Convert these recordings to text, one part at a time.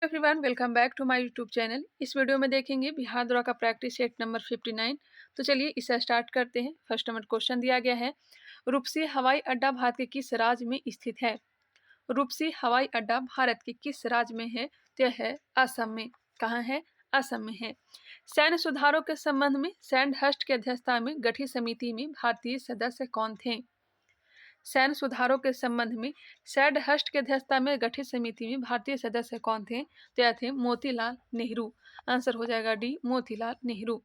Everyone, welcome back to my YouTube channel. इस video में देखेंगे बिहार द्वारा का प्रैक्टिस सेट नंबर 59। तो चलिए इसे स्टार्ट करते हैं। फर्स्ट नंबर क्वेश्चन दिया गया है, रूपसी हवाई अड्डा भारत के किस राज्य में स्थित है? रूपसी हवाई अड्डा भारत के किस राज्य में है? तो यह है असम में। कहाँ है? असम में है। सैन्य सुधारों के संबंध में सैंडहर्स्ट की अध्यक्षता में गठित समिति में भारतीय सदस्य कौन थे? सैन्य सुधारों के संबंध में सैंडहर्स्ट की अध्यक्षता में गठित समिति में भारतीय सदस्य कौन थे? तो यह थे मोतीलाल नेहरू। आंसर हो जाएगा D, Motilal Nehru.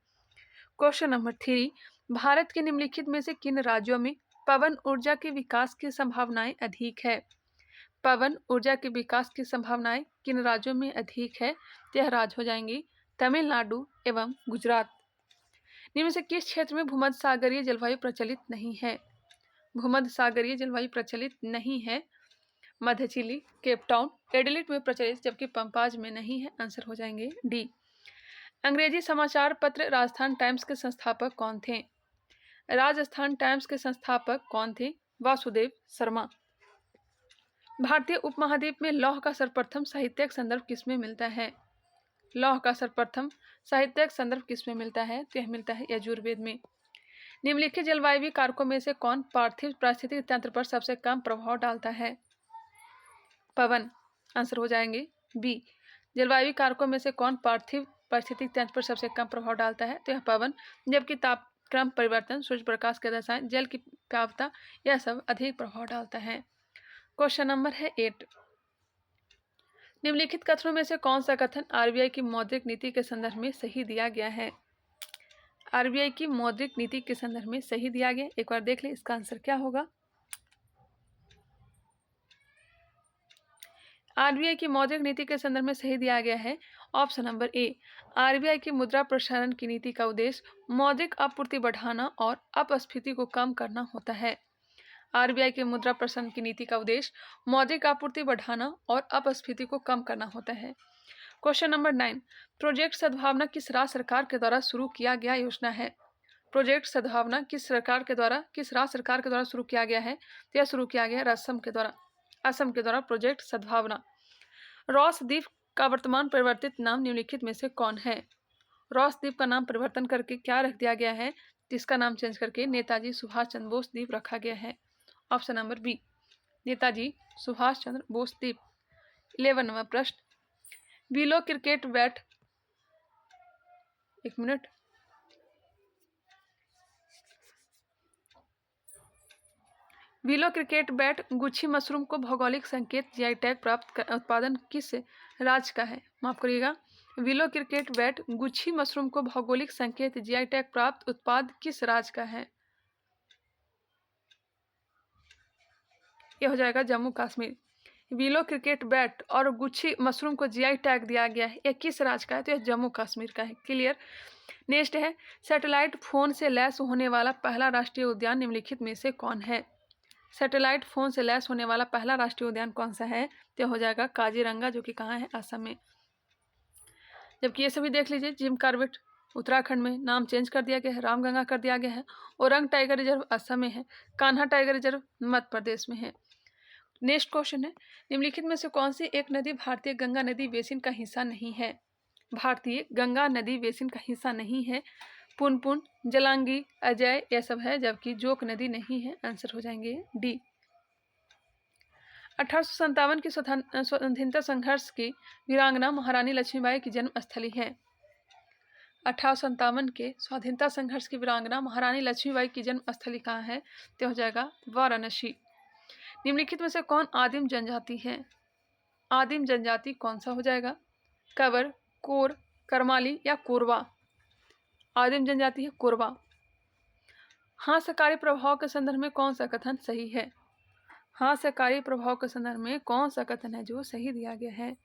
Question number 3, Bharat के निम्नलिखित में से किन राज्यों में पवन ऊर्जा के विकास की संभावनाएं अधिक है? पवन ऊर्जा के विकास की संभावनाएं किन राज्यों में अधिक है? तो यह राज्य हो जाएंगे तमिलनाडु एवं गुजरात। निम्न से किस क्षेत्र में भूमध्य सागरीय जलवायु प्रचलित नहीं है? भूमध्य सागरीय जलवायु प्रचलित नहीं है। मध्य चिली, केप टाउन, एडिलेड में प्रचलित, जबकि पंपाज में नहीं है। आंसर हो जाएंगे डी। अंग्रेजी समाचार पत्र राजस्थान टाइम्स के संस्थापक कौन थे? राजस्थान टाइम्स के संस्थापक कौन थे? वासुदेव शर्मा। भारतीय उपमहाद्वीप में लौह का सर्वप्रथम साहित्यिक संदर्भ किसमें मिलता है? लौह का सर्वप्रथम साहित्यिक संदर्भ किसमें मिलता है? तो यह मिलता है यजुर्वेद में। निम्नलिखित जलवायु कारकों में से कौन पार्थिव पारिस्थितिक तंत्र पर सबसे कम प्रभाव डालता है? पवन। आंसर हो जाएंगे बी। जलवायु कारकों में से कौन पार्थिव पारिस्थितिक तंत्र पर सबसे कम प्रभाव डालता है? तो यह पवन। जबकि तापक्रम परिवर्तन, सूर्य प्रकाश के रसायन, जल की प्यावता, यह सब अधिक प्रभाव डालता है। क्वेश्चन नंबर है 8, निम्नलिखित कथनों में से कौन सा कथन आरबीआई की मौद्रिक नीति के संदर्भ में सही दिया गया है? आरबीआई की मौद्रिक नीति के संदर्भ में सही दिया गया। एक बार देख ले इसका आंसर क्या होगा। आरबीआई की मौद्रिक नीति के संदर्भ में सही दिया गया है ऑप्शन नंबर ए। आरबीआई की मुद्रा प्रसारण की नीति का उद्देश्य मौद्रिक आपूर्ति बढ़ाना और अपस्फीति को कम करना होता है। आरबीआई की मुद्रा प्रसारण की नीति का उद्देश्य मौद्रिक आपूर्ति बढ़ाना और अपस्फीति को कम करना होता है। क्वेश्चन नंबर 9, प्रोजेक्ट सद्भावना किस राज्य सरकार के द्वारा शुरू किया गया योजना है? प्रोजेक्ट सद्भावना किस राज्य सरकार के द्वारा शुरू किया गया है? तो यह शुरू किया गया असम के द्वारा प्रोजेक्ट सद्भावना। रॉस द्वीप का वर्तमान परिवर्तित नाम निम्नलिखित में से कौन है? रॉस द्वीप का नाम परिवर्तन करके क्या रख दिया गया है? जिसका नाम चेंज करके नेताजी सुभाष चंद्र बोस द्वीप रखा गया है। Option number B, Netaji Subhash Chandra Bose द्वीप। 11वां प्रश्न, विलो क्रिकेट बैट, एक minute, willow cricket bat gucchi mushroom को भौगोलिक संकेत जीआई टैग प्राप्त उत्पादन किस राज्य का है? माफ करिएगा, willow cricket bat gucchi mushroom को भौगोलिक संकेत जीआई टैग प्राप्त उत्पाद किस राज्य का है? यह हो जाएगा Jammu Kashmir. Willow cricket bat और गुच्छी मशरूम को जीआई टैग दिया गया है, यह किस राज्य का है? तो यह जम्मू कश्मीर का है। क्लियर। नेक्स्ट है, सैटेलाइट फोन से लैस होने वाला पहला राष्ट्रीय उद्यान निम्नलिखित में से कौन है? सैटेलाइट फोन से लैस होने वाला पहला राष्ट्रीय उद्यान कौन सा है? तो हो जाएगा काजीरंगा, जो कि कहाँ है? असम में। जबकि ये सभी देख लीजिए, जिम कॉर्बेट उत्तराखंड में नाम चेंज कर दिया गया है, रामगंगा कर दिया गया है। ओरंग टाइगर रिजर्व असम में है, कान्हा टाइगर रिजर्व मध्य प्रदेश में है। नेक्स्ट क्वेश्चन है, निम्नलिखित में से कौन सी एक नदी भारतीय गंगा नदी बेसिन का हिस्सा नहीं है? भारतीय गंगा नदी बेसिन का हिस्सा नहीं है। पुनपुन, जलांगी, अजय, यह सब है, जबकि जोक नदी नहीं है। आंसर हो जाएंगे डी। 1857 की स्वतंत्रता संघर्ष की वीरांगना महारानी लक्ष्मीबाई की जन्मस्थली है। 1857 के स्वाधीनता संघर्ष की वीरांगना महारानी लक्ष्मीबाई की जन्मस्थली कहाँ है? तो हो जाएगा वाराणसी। निम्नलिखित में से कौन आदिम जनजाति है? आदिम जनजाति कौन सा हो जाएगा? कवर, कोर, करमाली या कोरवा? आदिम जनजाति है कोरवा। हास्यकारी प्रभाव के संदर्भ में कौन सा कथन सही है? हास्यकारी प्रभाव के संदर्भ में कौन सा कथन है जो सही दिया गया है?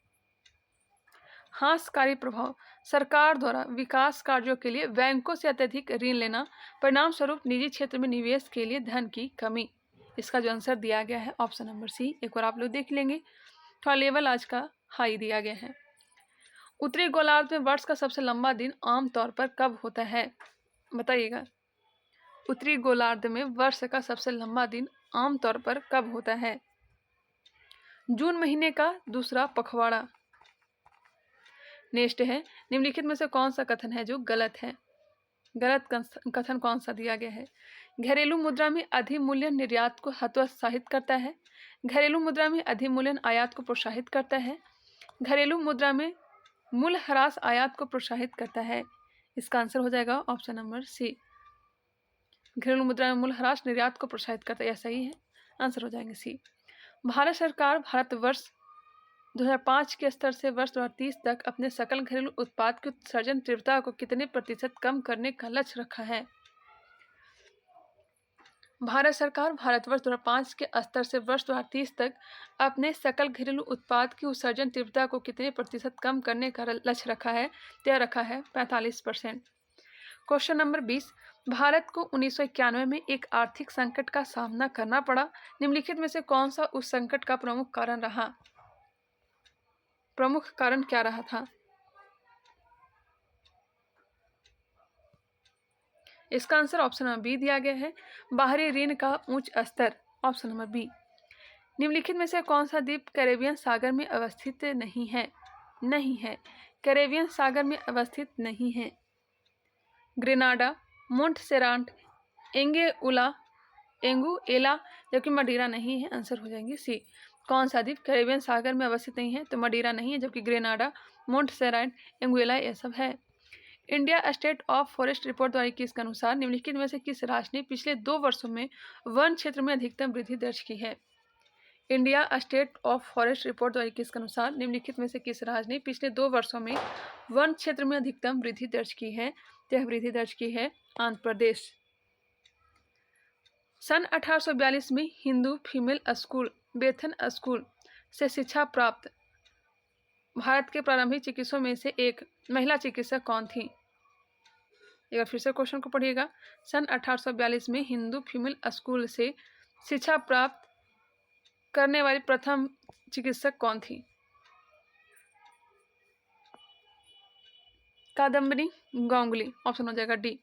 हास्यकारी प्रभाव, सरकार द्वारा विकास कार्यों के लिए बैंकों से अत्यधिक ऋण लेना, परिणाम स्वरूप निजी क्षेत्र में निवेश के लिए धन की कमी। इसका जो आंसर दिया गया है ऑप्शन नंबर सी। एक बार आप लोग देख लेंगे, थोड़ा लेवल आज का हाई दिया गया है। उत्तरी गोलार्ध में वर्ष का सबसे लंबा दिन आमतौर पर कब होता है? बताइएगा। उत्तरी गोलार्ध में वर्ष का सबसे लंबा दिन आमतौर पर कब होता है? जून महीने का दूसरा पखवाड़ा, नेक्स्ट है, निम्नलिखित में से कौन सा कथन है जो गलत है? गलत कथन कौन सा दिया गया है? घरेलू मुद्रा में अधिमूल्यन निर्यात को हतोत्साहित करता है। घरेलू मुद्रा में अधिमूल्यन आयात को प्रोत्साहित करता है। घरेलू मुद्रा में मूल्यह्रास आयात को प्रोत्साहित करता है। इसका आंसर हो जाएगा ऑप्शन नंबर सी। घरेलू मुद्रा में मूल्यह्रास निर्यात को प्रोत्साहित करता है, यह सही है, आंसर हो जाएंगे सी। भारत सरकार भारतवर्ष 2005 के स्तर से वर्ष 2030 तक अपने सकल घरेलू उत्पाद की उत्सर्जन तीव्रता को कितने प्रतिशत कम करने का लक्ष्य रखा है? भारत सरकार भारतवर्ष 2005 के स्तर से वर्ष 2030 तक अपने सकल घरेलू उत्पाद की उत्सर्जन तीव्रता को कितने प्रतिशत कम करने का लक्ष्य रखा है? तय रखा है 45%। क्वेश्चन नंबर 20, भारत को 1991 में एक आर्थिक संकट का सामना करना पड़ा। निम्नलिखित में से कौन सा उस संकट का प्रमुख कारण रहा? प्रमुख कारण क्या रहा था? इसका आंसर ऑप्शन नंबर बी दिया गया है, बाहरी ऋण का उच्च स्तर, ऑप्शन नंबर बी। निम्नलिखित में से कौन सा द्वीप कैरेबियन सागर में अवस्थित नहीं है? नहीं है, कैरेबियन सागर में अवस्थित नहीं है। ग्रेनाडा, मोंटसेराट, एंगुएला, जबकि मडीरा नहीं है, आंसर हो जाएंगे सी। कौन सा द्वीप कैरेबियन सागर में अवस्थित नहीं है? तो मडीरा नहीं है, जबकि ग्रेनाडा, मोंटसेराट, एंगुएला ये सब है। India state of forest report 2021 के अनुसार निम्नलिखित में से किस राज्य ने पिछले 2 वर्षों में वन क्षेत्र में अधिकतम वृद्धि दर्ज की है? India state of forest report 2021 के अनुसार निम्नलिखित में से किस राज्य ने पिछले 2 वर्षों में वन क्षेत्र में अधिकतम वृद्धि दर्ज की है? यह वृद्धि दर्ज की है आंध्र प्रदेश। सन 1842 में हिंदू फीमेल स्कूल बेथन स्कूल से शिक्षा प्राप्त भारत के प्रारंभिक चिकित्सकों में से एक महिला चिकित्सक कौन थी? एक बार फिर से क्वेश्चन को पढ़िएगा। सन 1842 में हिंदू फीमेल स्कूल से शिक्षा प्राप्त करने वाली प्रथम चिकित्सक कौन थी? कादम्बरी गांगुली, ऑप्शन हो जाएगा डी।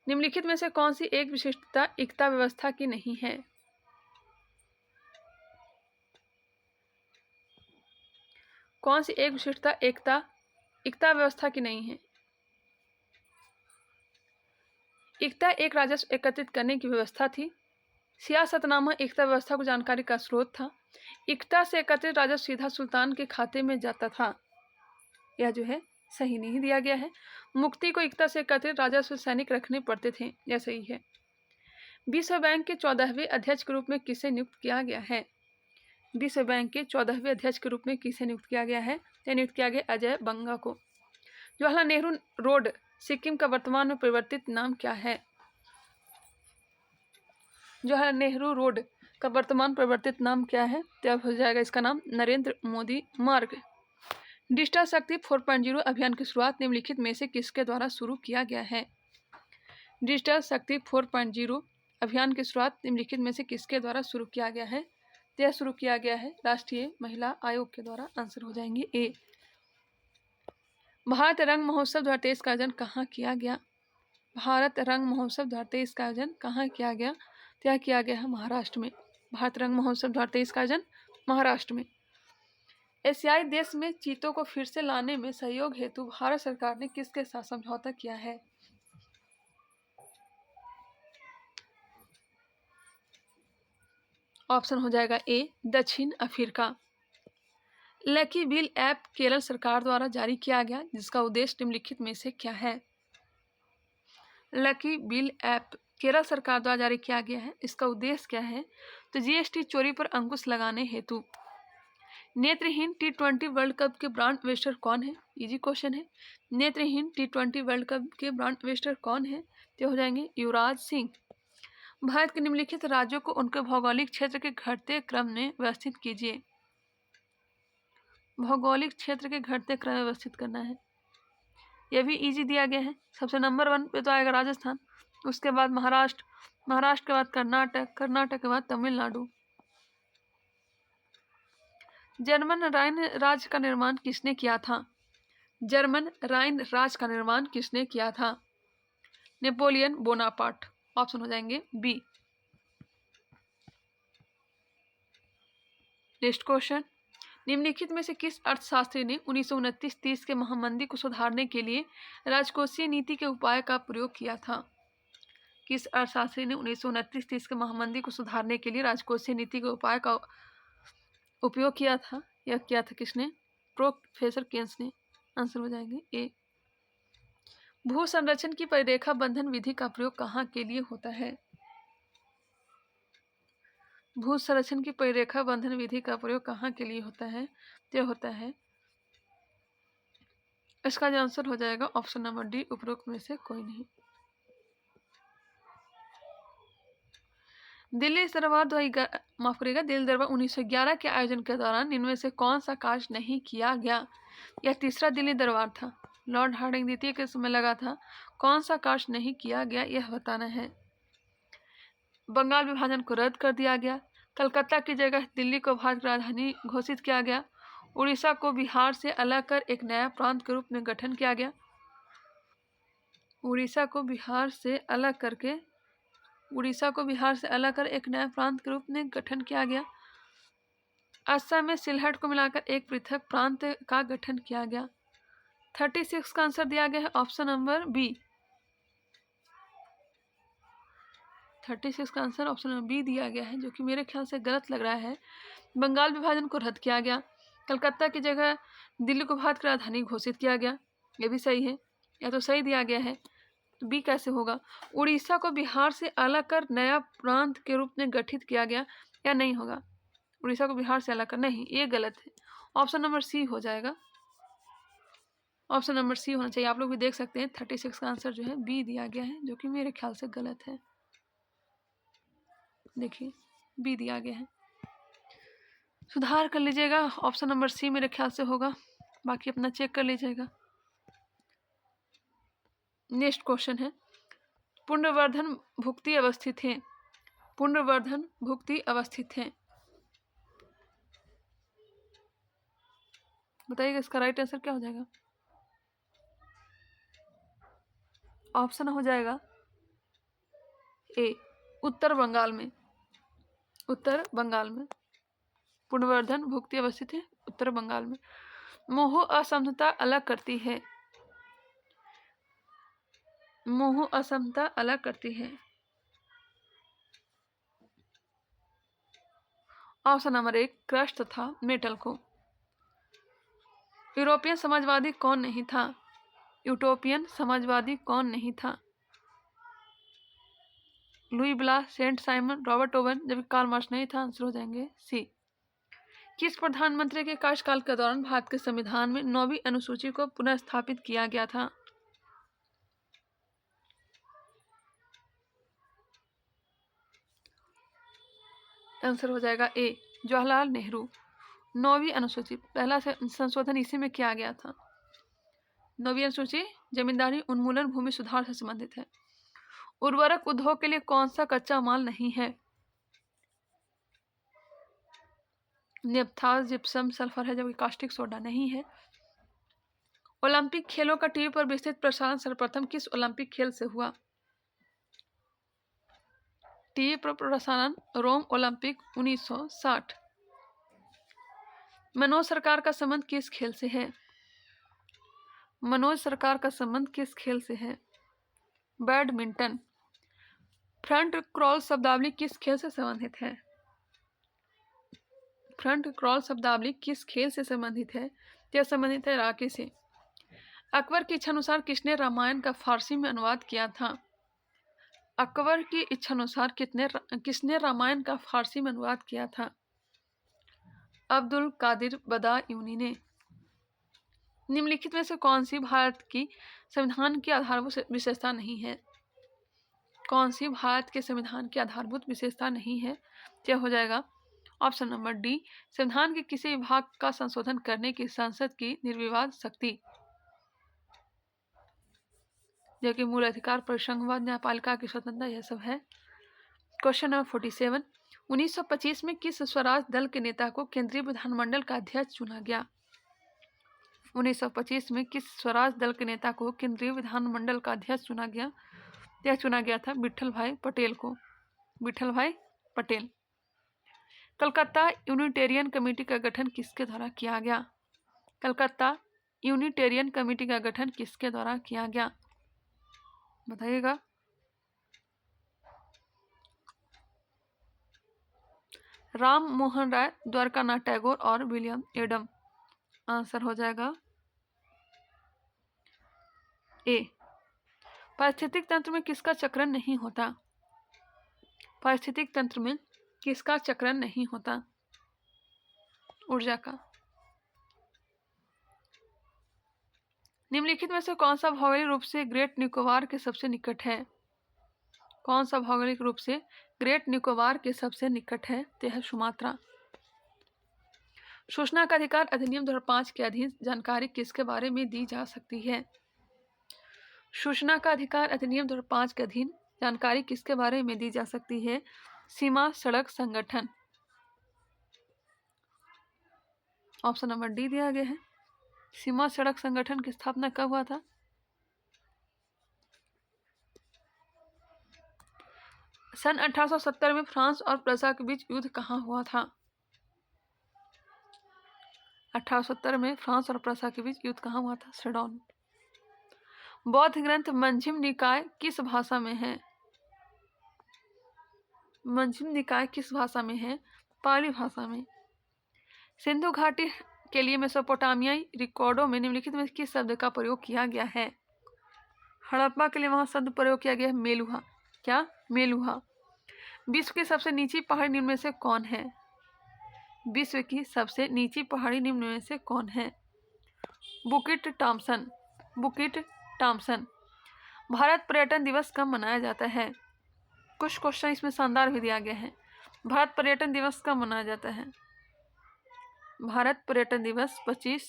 निम्नलिखित में से कौन सी एक विशिष्टता एकता व्यवस्था की नहीं है? कौन सी एक विशिष्टता एकता व्यवस्था की नहीं है? एकता एक राजस्व एकत्रित करने की व्यवस्था थी। सियासतनामा एकता व्यवस्था को जानकारी का स्रोत था। एकता से एकत्रित राजस्व सीधा सुल्तान के खाते में जाता था, यह जो है सही नहीं दिया गया है। मुक्ति को एकता से एकत्रित राजस्व सैनिक रखने पड़ते थे, यह सही है। विश्व बैंक के 14वें अध्यक्ष के रूप में किसे नियुक्त किया गया है? विश्व बैंक के 14वें अध्यक्ष के रूप में किसे नियुक्त किया गया है? नियुक्त किया गया अजय बंगा को। जवाहरलाल नेहरू रोड सिक्किम का वर्तमान में परिवर्तित नाम क्या है? जवाहरलाल नेहरू रोड का वर्तमान परिवर्तित नाम क्या है? तो हो जाएगा इसका नाम नरेंद्र मोदी मार्ग। डिजिटल शक्ति 4.0 अभियान की शुरुआत निम्नलिखित में से किसके द्वारा शुरू किया गया है? डिजिटल शक्ति 4.0 अभियान की शुरुआत निम्नलिखित में से किसके द्वारा शुरू किया गया है? यह शुरू किया गया है राष्ट्रीय महिला आयोग के द्वारा, आंसर हो जाएंगे ए। भारत रंग महोत्सव 2023 का आयोजन कहाँ किया गया? भारत रंग महोत्सव 2023 का आयोजन कहाँ किया गया? क्या किया गया है? महाराष्ट्र में। भारत रंग महोत्सव 2023 का आयोजन महाराष्ट्र में। एशियाई देश में चीतों को फिर से लाने में सहयोग हेतु भारत सरकार ने किसके साथ समझौता किया है? ऑप्शन हो जाएगा ए दक्षिण Africa. Lucky bill app Kerala सरकार द्वारा जारी किया गया, जिसका उद्देश्य निम्नलिखित में से क्या है? लकी बिल ऐप केरल सरकार द्वारा जारी किया गया है, इसका उद्देश्य क्या है? तो जीएसटी चोरी पर अंकुश लगाने हेतु। नेत्रहीन T20 वर्ल्ड कप के ब्रांड एम्बेसडर कौन है? इजी क्वेश्चन है। नेत्रहीन T20 वर्ल्ड कप के ब्रांड एम्बेसडर कौन है? तो हो जाएंगे युवराज सिंह। भारत के निम्नलिखित राज्यों को उनके भौगोलिक क्षेत्र के घटते क्रम में व्यवस्थित कीजिए। भौगोलिक क्षेत्र के घटते क्रम में व्यवस्थित करना है, यह भी इजी दिया गया है। सबसे नंबर 1 पे तो आएगा राजस्थान, उसके बाद महाराष्ट्र, महाराष्ट्र के बाद कर्नाटक, कर्नाटक के बाद तमिलनाडु। जर्मन राइन राज्य का निर्माण किसने किया था? जर्मन राइन राज्य का निर्माण किसने किया था? नेपोलियन बोनापार्ट, ऑप्शन हो जाएंगे बी। नेक्स्ट क्वेश्चन, निम्नलिखित में से किस अर्थशास्त्री ने 1929-30 के महामंदी को सुधारने के लिए राजकोषीय नीति के उपाय का प्रयोग किया था? किस अर्थशास्त्री ने 1929-30 के महामंदी को सुधारने के लिए राजकोषीय नीति के उपाय का उपयोग किया था? यह किया था किसने? प्रोफेसर केन्स ने। आंसर हो जाएंगे ए। भू संरक्षण की परिरेखा बंधन विधि का प्रयोग कहाँ के लिए होता है? भू संरक्षण की परिरेखा बंधन विधि का प्रयोग कहाँ के लिए होता है? यह होता है, इसका जो आंसर हो जाएगा ऑप्शन नंबर डी, उपरोक्त में से कोई नहीं। दिल्ली दरबार माफ करिएगा, दिल्ली दरबार 1911 के आयोजन के दौरान इनमें से कौन सा कार्य नहीं किया गया? यह तीसरा दिल्ली दरबार था। लॉर्ड हार्डिंग द्वितीय के समय लगा था। कौन सा कार्य नहीं किया गया यह बताना है। बंगाल विभाजन को रद्द कर दिया गया। कलकत्ता की जगह दिल्ली को भारत की राजधानी घोषित किया गया। उड़ीसा को बिहार से अलग कर एक नया प्रांत के रूप में गठन किया गया। उड़ीसा को बिहार से अलग कर एक नया प्रांत के रूप में गठन किया गया। असम में सिलहट को मिलाकर एक पृथक प्रांत का गठन किया गया। 36 का आंसर दिया गया है ऑप्शन नंबर बी। 36 का आंसर ऑप्शन नंबर बी दिया गया है, जो कि मेरे ख्याल से गलत लग रहा है। बंगाल विभाजन को रद्द किया गया। कलकत्ता की जगह दिल्ली को भारत की राजधानी घोषित किया गया, यह भी सही है। या तो सही दिया गया है, तो बी कैसे होगा? उड़ीसा को बिहार से अलग कर नया प्रांत के रूप में गठित किया गया, या नहीं होगा? उड़ीसा को बिहार से अलग कर, नहीं, ये गलत है। ऑप्शन नंबर सी हो जाएगा। ऑप्शन नंबर सी होना चाहिए। आप लोग भी देख सकते हैं 36 का आंसर जो है बी दिया गया है, जो कि मेरे ख्याल से गलत है। देखिए बी दिया गया है, सुधार कर लीजिएगा। ऑप्शन नंबर सी मेरे ख्याल से होगा, बाकी अपना चेक कर लीजिएगा। नेक्स्ट क्वेश्चन है, पुनर्वर्धन भुक्ति अवस्थित है। पुनर्वर्धन भुक्ति अवस्थित है, बताइएगा इसका राइट आंसर क्या हो जाएगा? ऑप्शन हो जाएगा ए, उत्तर बंगाल में। उत्तर बंगाल में पुनर्वर्धन भुक्ति अवस्थित है, उत्तर बंगाल में। मोह असमता अलग करती है। मोह असमता अलग करती है। ऑप्शन नंबर एक, क्रस्ट तथा मेटल को। यूरोपियन समाजवादी कौन नहीं था? यूटोपियन समाजवादी कौन नहीं था? Louis Blanc, Saint Simon, Robert Owen, जबकि कार्ल मार्क्स नहीं था। आंसर हो जाएंगे सी। किस प्रधानमंत्री के कार्यकाल के दौरान भारत के संविधान में 9वीं अनुसूची को पुनः स्थापित किया गया था? आंसर हो जाएगा ए, जवाहरलाल नेहरू। 9वीं अनुसूची पहला संशोधन इसी में किया गया था। 9वीं अनुसूची जमींदारी उन्मूलन भूमि सुधार से संबंधित है। उर्वरक उद्योग के लिए कौन सा कच्चा माल नहीं है? नेपथास, जिप्सम, सल्फर है, जबकि कास्टिक सोडा नहीं है। ओलंपिक खेलों का टीवी पर विस्तृत प्रसारण सर्वप्रथम किस ओलंपिक खेल से हुआ? टीवी पर प्रसारण रोम ओलंपिक 1960। मनोज सरकार का संबंध किस खेल से है? मनोज सरकार का संबंध किस खेल से है? बैडमिंटन। फ्रंट क्रॉल शब्दावली किस खेल से संबंधित है? फ्रंट क्रॉल शब्दावली किस खेल से संबंधित है? यह संबंधित है राके से। अकबर की इच्छानुसार किसने रामायण का फारसी में अनुवाद किया था? अकबर की इच्छानुसार किसने रामायण का फारसी में अनुवाद किया था? अब्दुल कादिर बदायूनी ने। निम्नलिखित में से कौन सी भारत की संविधान की आधारभूत विशेषता नहीं है? कौन सी भारत के संविधान की आधारभूत विशेषता नहीं है? यह हो जाएगा ऑप्शन नंबर डी, संविधान के किसी विभाग का संशोधन करने की संसद की निर्विवाद शक्ति, जो कि मूल अधिकार, परिसंघवाद, न्यायपालिका की स्वतंत्रता, यह सब है। क्वेश्चन नंबर 47, 1925 में किस स्वराज दल के नेता को केंद्रीय विधानमंडल का अध्यक्ष चुना गया? 1925 में किस स्वराज दल के नेता को केंद्रीय विधानमंडल का अध्यक्ष चुना गया? यह चुना गया था विठल भाई पटेल को। विठल भाई पटेल। कलकत्ता यूनिटेरियन कमेटी का गठन किसके द्वारा किया गया? कलकत्ता यूनिटेरियन कमेटी का गठन किसके द्वारा किया गया, बताइएगा। राम मोहन राय, द्वारकानाथ टैगोर और विलियम एडम। आंसर हो जाएगा ए। पारिस्थितिक तंत्र में किसका चक्रण नहीं होता? पारिस्थितिक तंत्र में किसका चक्रण नहीं होता? ऊर्जा का। निम्नलिखित में से कौन सा भौगोलिक रूप से ग्रेट निकोबार के सबसे निकट है? कौन सा भौगोलिक रूप से ग्रेट निकोबार के सबसे निकट है? तो यह सुमात्रा। सूचना का अधिकार अधिनियम 2005 के अधीन जानकारी किसके बारे में दी जा सकती है? सूचना का अधिकार अधिनियम 2005 के अधीन जानकारी किसके बारे में दी जा सकती है? सीमा सड़क संगठन। ऑप्शन नंबर डी दिया गया है। सीमा सड़क संगठन की स्थापना कब हुआ था? सन 1870 में फ्रांस और प्रसा के बीच युद्ध कहाँ हुआ था? 1870 में फ्रांस और प्रसा के बीच युद्ध कहाँ हुआ था? सेडोन। बौद्ध ग्रंथ मंजिम निकाय किस भाषा में है? मंजिम निकाय किस भाषा में है? पाली भाषा में। सिंधु घाटी के लिए मेसोपोटामियाई रिकॉर्डों में निम्नलिखित में किस शब्द का प्रयोग किया गया है? हड़प्पा के लिए वहां शब्द प्रयोग किया गया है मेलुहा। क्या? मेलुहा। विश्व की सबसे नीची पहाड़ी निम्न में से कौन है? विश्व की सबसे नीची पहाड़ी निम्न में से कौन है? बुकिट टॉम्सन। बुकिट टॉम्सन। भारत पर्यटन दिवस कब मनाया जाता है? कुछ क्वेश्चन इसमें शानदार भी दिया गया है। भारत पर्यटन दिवस कब मनाया जाता है? भारत पर्यटन दिवस 25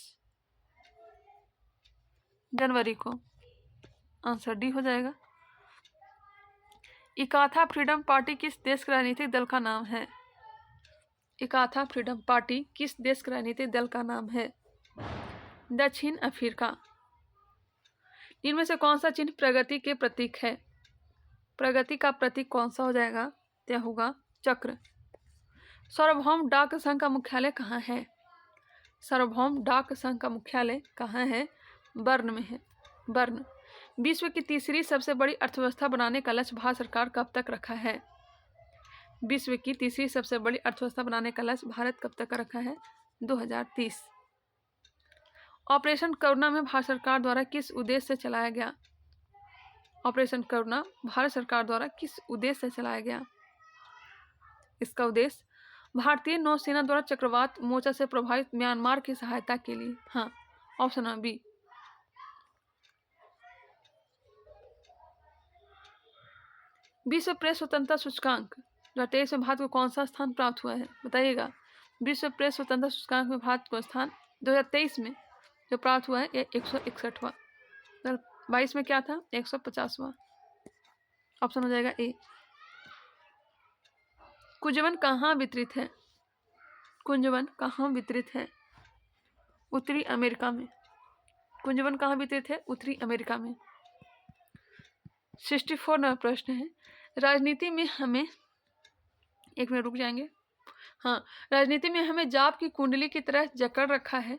जनवरी को। आंसर डी हो जाएगा। इकाथा फ्रीडम पार्टी किस देश के राजनीतिक दल का नाम है? इकाथा फ्रीडम पार्टी किस देश के राजनीतिक दल का नाम है? दक्षिण अफ्रीका। इनमें से कौन सा चिन्ह प्रगति के प्रतीक है? प्रगति का प्रतीक कौन सा हो जाएगा? यह होगा चक्र। सार्वभौम डाक संघ का मुख्यालय कहाँ है? सार्वभौम डाक संघ का मुख्यालय कहाँ है? बर्न में है। बर्न। विश्व की तीसरी सबसे बड़ी अर्थव्यवस्था बनाने का लक्ष्य भारत सरकार कब तक रखा है? विश्व की तीसरी सबसे बड़ी अर्थव्यवस्था बनाने का लक्ष्य भारत कब तक रखा है? 2030। ऑपरेशन करुणा में भारत सरकार द्वारा किस उद्देश्य से चलाया गया? ऑपरेशन करुणा भारत सरकार द्वारा किस उद्देश्य से चलाया गया? इसका उद्देश्य भारतीय नौसेना द्वारा चक्रवात मोर्चा से प्रभावित म्यांमार की सहायता के लिए। हाँ, ऑप्शन नंबर बी। विश्व प्रेस स्वतंत्रता सूचकांक 2023 में भारत को कौन सा स्थान प्राप्त हुआ है? बताइएगा। विश्व प्रेस स्वतंत्रता सूचकांक में भारत को स्थान 2023 में जो प्राप्त हुआ है ये 161वां। 2022 में क्या था? 150वां। ऑप्शन हो जाएगा ए। कुंजवन कहाँ वितरित है? कुंजवन कहाँ वितरित है? उत्तरी अमेरिका में। कुंजवन कहाँ वितरित है? उत्तरी अमेरिका में। 64 नंबर प्रश्न है। राजनीति में हमें, एक मिनट रुक जाएंगे। हाँ, राजनीति में हमें जाप की कुंडली की तरह जकड़ रखा है।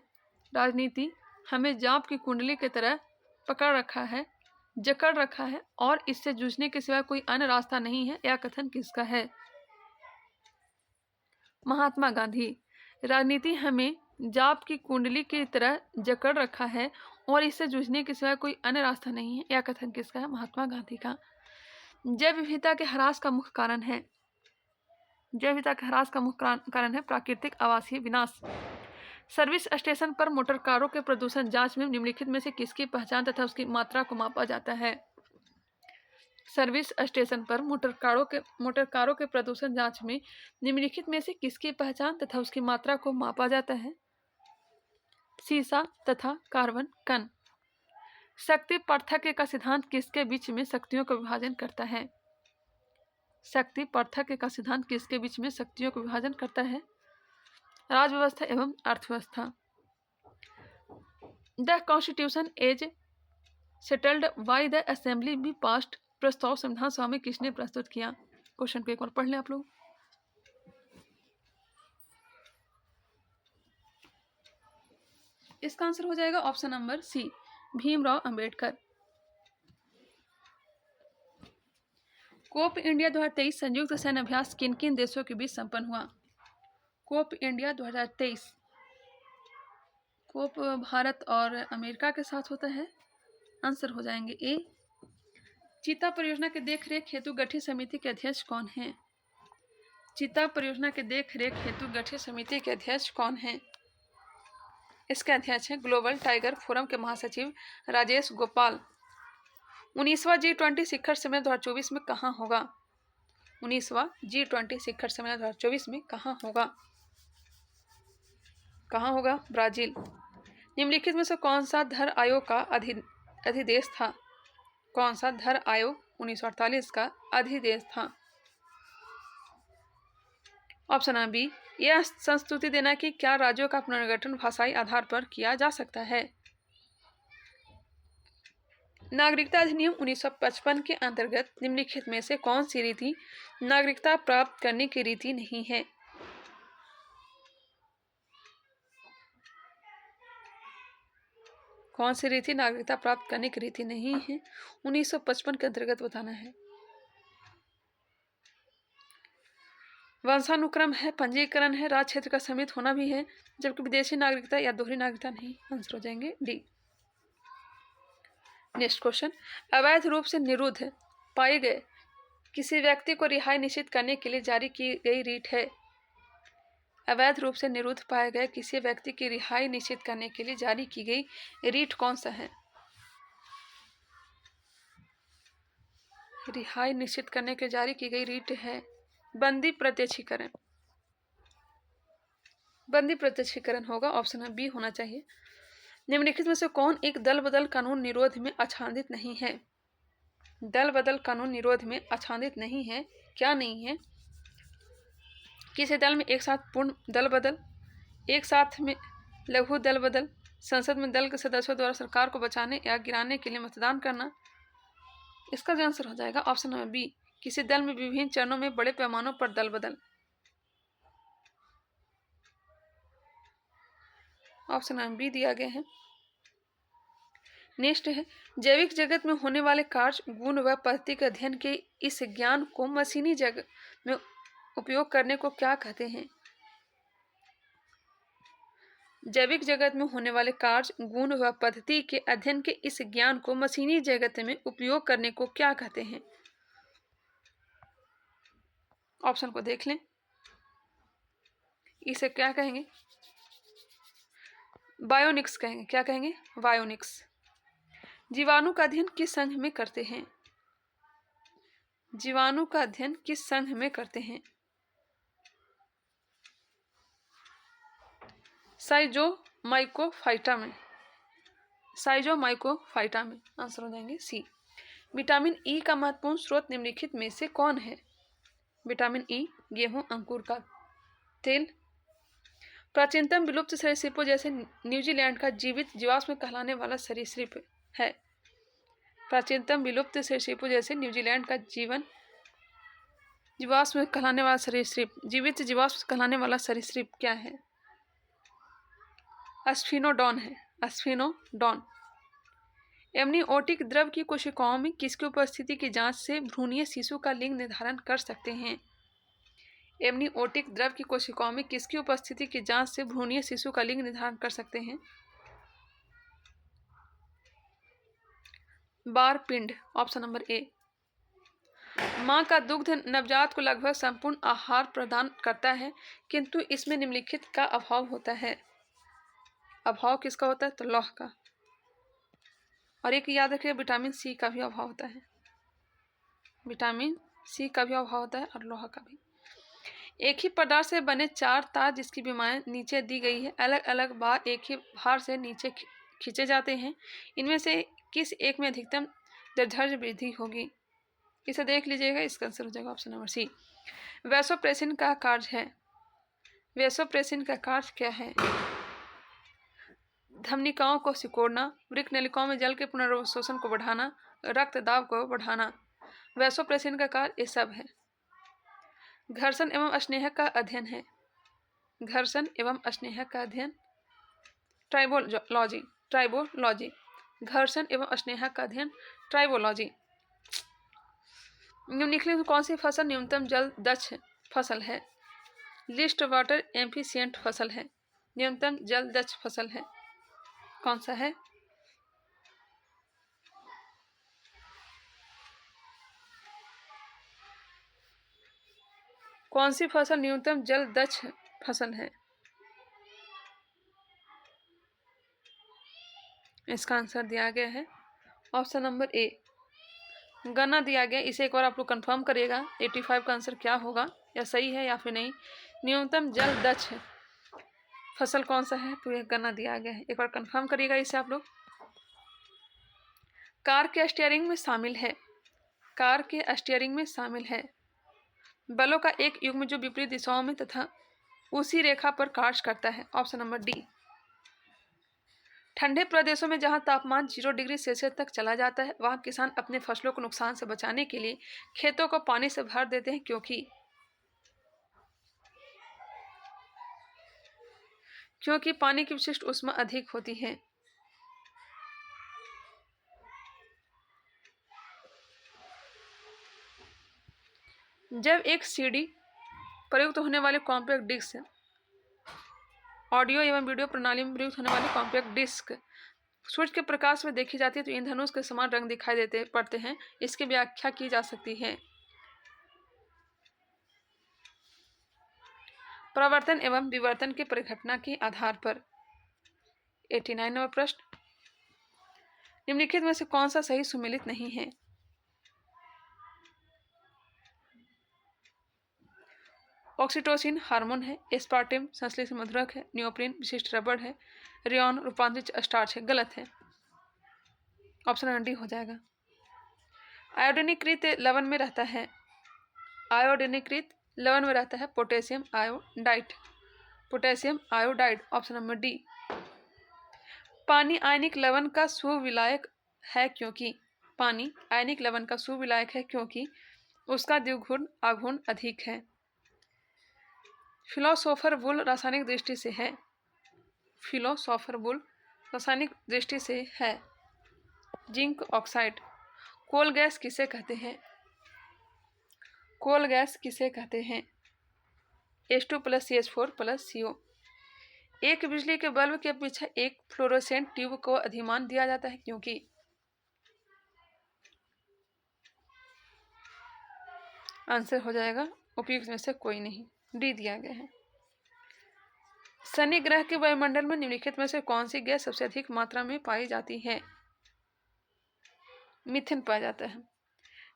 राजनीति हमें जाप की कुंडली की तरह पकड़ रखा है, जकड़ रखा है और इससे जूझने के सिवा कोई अन्य रास्ता नहीं है। यह कथन किसका है? महात्मा गांधी। राजनीति हमें जाप की कुंडली की तरह जकड़ रखा है और इससे जूझने के सिवा कोई अन्य रास्ता नहीं है। यह कथन किसका है? महात्मा गांधी का। जैव विविधता के ह्रास का मुख्य कारण है। जैव विविधता के ह्रास का मुख्य कारण है प्राकृतिक आवासीय विनाश। सर्विस स्टेशन पर मोटर कारों के प्रदूषण जांच में निम्नलिखित में से किसकी पहचान तथा उसकी मात्रा को मापा जाता है? सर्विस स्टेशन पर मोटर कारों के प्रदूषण जांच में निम्नलिखित में से किसकी पहचान तथा उसकी मात्रा को मापा जाता है? सीसा तथा कार्बन कण। शक्ति पार्थक्य का सिद्धांत किसके बीच में शक्तियों का विभाजन करता है? शक्ति पार्थक्य का सिद्धांत किसके बीच में शक्तियों का विभाजन करता है? राज्य व्यवस्था एवं अर्थव्यवस्था। The constitution as settled by the assembly be passed प्रस्ताव संविधान सभा में किसने प्रस्तुत किया? क्वेश्चन को एक बार पढ़ लें आप लोग। इसका आंसर हो जाएगा option number C, Bhimrao Ambedkar. Cope India 2023 संयुक्त सैन्य अभ्यास किन किन देशों के बीच संपन्न हुआ? कोप इंडिया 2023 कोप भारत और अमेरिका के साथ होता है। आंसर हो जाएंगे ए। चीता परियोजना के देखरेख हेतु गठित समिति के अध्यक्ष कौन हैं? चीता परियोजना के देखरेख हेतु गठित समिति के अध्यक्ष कौन हैं? इसके अध्यक्ष हैं ग्लोबल टाइगर फोरम के महासचिव राजेश गोपाल। 19वां G20 शिखर सम्मेलन 2024 में कहाँ होगा? 19वां G20 शिखर सम्मेलन 2024 में कहाँ होगा? कहाँ होगा? ब्राजील। निम्नलिखित में से कौन सा धर आयोग का अधिदेश था? कौन सा धर आयोग 1948 का अधिदेश था? ऑप्शन नंबर बी, यह संस्तुति देना कि क्या राज्यों का पुनर्गठन भाषाई आधार पर किया जा सकता है। नागरिकता अधिनियम 1955 के अंतर्गत निम्नलिखित में से कौन सी रीति नागरिकता प्राप्त करने की रीति नहीं है? कौन सी रीति नागरिकता प्राप्त करने की रीति नहीं है? 1955 के अंतर्गत बताना है। वंशानुक्रम है, पंजीकरण है, राज्य क्षेत्र का समित होना भी है, जबकि विदेशी नागरिकता या दोहरी नागरिकता नहीं। आंसर हो जाएंगे डी। नेक्स्ट क्वेश्चन, अवैध रूप से निरुद्ध पाए गए किसी व्यक्ति को रिहाई निश्चित करने के लिए जारी की गई रीट है? अवैध रूप से निरुद्ध पाए गए किसी व्यक्ति की रिहाई निश्चित करने के लिए जारी की गई रीट कौन सा है? रिहाई निश्चित करने के जारी की गई रीट है बंदी प्रत्यक्षीकरण। बंदी प्रत्यक्षीकरण होगा। ऑप्शन बी होना चाहिए। निम्नलिखित में से कौन एक दल बदल कानून निरोध में आच्छादित नहीं है? दल बदल कानून निरोध में आच्छादित नहीं है, क्या नहीं है? किसी दल में एक साथ पूर्ण दल बदल, एक साथ में लघु दल बदल, संसद में दल के सदस्यों द्वारा सरकार को बचाने या गिराने के लिए मतदान करना। इसका जो आंसर हो जाएगा ऑप्शन नंबर बी, किसी दल में विभिन्न चरणों में बड़े पैमानों पर दल बदल। ऑप्शन नंबर बी दिया गया है। नेक्स्ट है, जैविक जगत में होने वाले कार्य, गुण व पद्धति के अध्ययन के इस ज्ञान को मशीनी जगत में उपयोग करने को क्या कहते हैं? जैविक जगत में होने वाले कार्य, गुण व पद्धति के अध्ययन के इस ज्ञान को मशीनी जगत में उपयोग करने को क्या कहते हैं? ऑप्शन को देख लें। इसे क्या कहेंगे? बायोनिक्स कहेंगे। क्या कहेंगे? बायोनिक्स। जीवाणु का अध्ययन किस संघ में करते हैं? जीवाणु का अध्ययन किस संघ में करते हैं? साइजोमाइकोफाइटा में। साइजोमाइकोफाइटा में। आंसर हो जाएंगे सी। विटामिन ई का महत्वपूर्ण स्रोत निम्नलिखित में से कौन है? विटामिन ई गेहूं अंकुर का तेल। प्राचीनतम विलुप्त सरीसृपों जैसे न्यूजीलैंड का जीवित जीवाश्म कहलाने वाला सरीसृप है। प्राचीनतम विलुप्त सरीसृपों जैसे न्यूजीलैंड का जीवाश्म कहलाने वाला सरीसृप, जीवित जीवाश्म कहलाने वाला सरीसृप क्या है? अस्फिनोडॉन है। अस्फिनोडॉन। एमनियोटिक द्रव की कोशिकाओं में किसकी उपस्थिति की जांच से भ्रूणीय शिशु का लिंग निर्धारण कर सकते हैं? एमनियोटिक द्रव की कोशिकाओं में किसकी उपस्थिति की जांच से भ्रूणीय शिशु का लिंग निर्धारण कर सकते हैं? बार पिंड। Option number A. मां का दुग्ध नवजात को लगभग संपूर्ण आहार प्रदान करता है, किंतु इसमें निम्नलिखित का अभाव होता है। अभाव किसका होता है? तो लौह का। और एक याद रखिए, विटामिन सी का भी अभाव होता है। विटामिन सी का भी अभाव होता है और लोहा का भी। एक ही पदार्थ से बने 4 तार जिसकी विमाएं नीचे दी गई है, अलग अलग बार एक ही भार से नीचे खींचे जाते हैं। इनमें से किस एक में अधिकतम दर्ज वृद्धि होगी? इसे देख लीजिएगा। इसका आंसर हो जाएगा ऑप्शन नंबर सी। वैसोप्रेसिन का कार्य है। वैसोप्रेसिन का कार्य क्या है? धमनिकाओं को सिकोड़ना, वृक्क नलिकाओं में जल के पुनर्शोषण को बढ़ाना, रक्त दाब को बढ़ाना। वैसोप्रेसिन का कार्य ये सब है। घर्षण एवं स्नेहक का अध्ययन है। घर्षण एवं स्नेहक का अध्ययन ट्राइबोलॉजी, ट्राइबोलॉजी। घर्षण एवं स्नेहक का अध्ययन, ट्राइबोलॉजी। निम्नलिखित में कौन सी फसल न्यूनतम जल दक्ष फसल है? लिस्ट वाटर एफिशिएंट फसल है, न्यूनतम जल दक्ष फसल है, कौन सा है? कौन सी फसल न्यूनतम जल दक्ष फसल है? इसका आंसर दिया गया है ऑप्शन नंबर ए, गन्ना दिया गया। इसे एक बार आप लोग कंफर्म करिएगा 85 का आंसर क्या होगा, या सही है या फिर नहीं। न्यूनतम जल दक्ष फसल कौन सा है? तो यह गन्ना दिया गया है, एक बार कंफर्म करिएगा इसे आप लोग। कार के स्टीयरिंग में शामिल है, कार के स्टीयरिंग में शामिल है बलों का एक युग्म जो विपरीत दिशाओं में तथा उसी रेखा पर कार्य करता है, ऑप्शन नंबर डी। ठंडे प्रदेशों में जहां तापमान 0 डिग्री सेल्सियस तक चला जाता है वहां किसान अपने फसलों को नुकसान से बचाने के लिए खेतों को पानी से भर देते हैं, क्योंकि पानी की विशिष्ट ऊष्मा अधिक होती है। जब एक सीडी प्रयुक्त होने वाले कॉम्पैक्ट डिस्क, ऑडियो एवं वीडियो प्रणाली में प्रयुक्त होने वाली कॉम्पैक्ट डिस्क सूर्य के प्रकाश में देखी जाती है तो इंद्रधनुष के समान रंग दिखाई पड़ते हैं, इसकी व्याख्या की जा सकती है। प्रवर्तन एवं विवर्तन के परिघटना के आधार पर। 89 नंबर प्रश्न, निम्नलिखित में से कौन सा सही सुमेलित नहीं है? ऑक्सीटोसिन हार्मोन है, एस्पार्टिम संश्लेषित मधुरक है, नियोप्रिन विशिष्ट रबड़ है, रेयॉन रूपांतरित स्टार्च है, गलत है, ऑप्शन नंबर डी हो जाएगा। आयोडीनीकृत लवण में रहता है, आयोडीनीकृत लवण में रहता है potassium iodide, potassium iodide, option number D. पानी आयनिक लवण का सुविलायक है क्योंकि, पानी आयनिक लवण का सुविलायक है क्योंकि उसका द्विगुण आघूर्ण अधिक है। फिलोसोफर वुल रासायनिक दृष्टि से है, फिलोसोफर वुल रासायनिक दृष्टि से है जिंक ऑक्साइड। कोल गैस किसे कहते हैं? कोल गैस किसे कहते हैं? H2 + CH4 + CO। एक बिजली के बल्ब के पीछे एक फ्लोरोसेंट ट्यूब को अधिमान दिया जाता है क्योंकि, आंसर हो जाएगा उपयुक्त में से कोई नहीं, डी दिया गया है। शनि ग्रह के वायुमंडल में निम्नलिखित में से कौन सी गैस सबसे अधिक मात्रा में पाई जाती है? मीथेन पाया जाता है।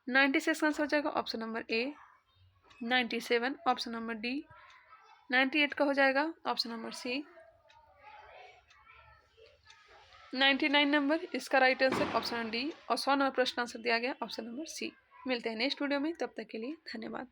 96 का आंसर हो जाएगा option number A. 97 option number D. 98 का हो जाएगा ऑप्शन नंबर सी। 99 नंबर इसका राइट आंसर ऑप्शन डी, और 100 नंबर प्रश्न आंसर दिया गया ऑप्शन नंबर सी। मिलते हैं नेक्स्ट वीडियो में, तब तक के लिए धन्यवाद।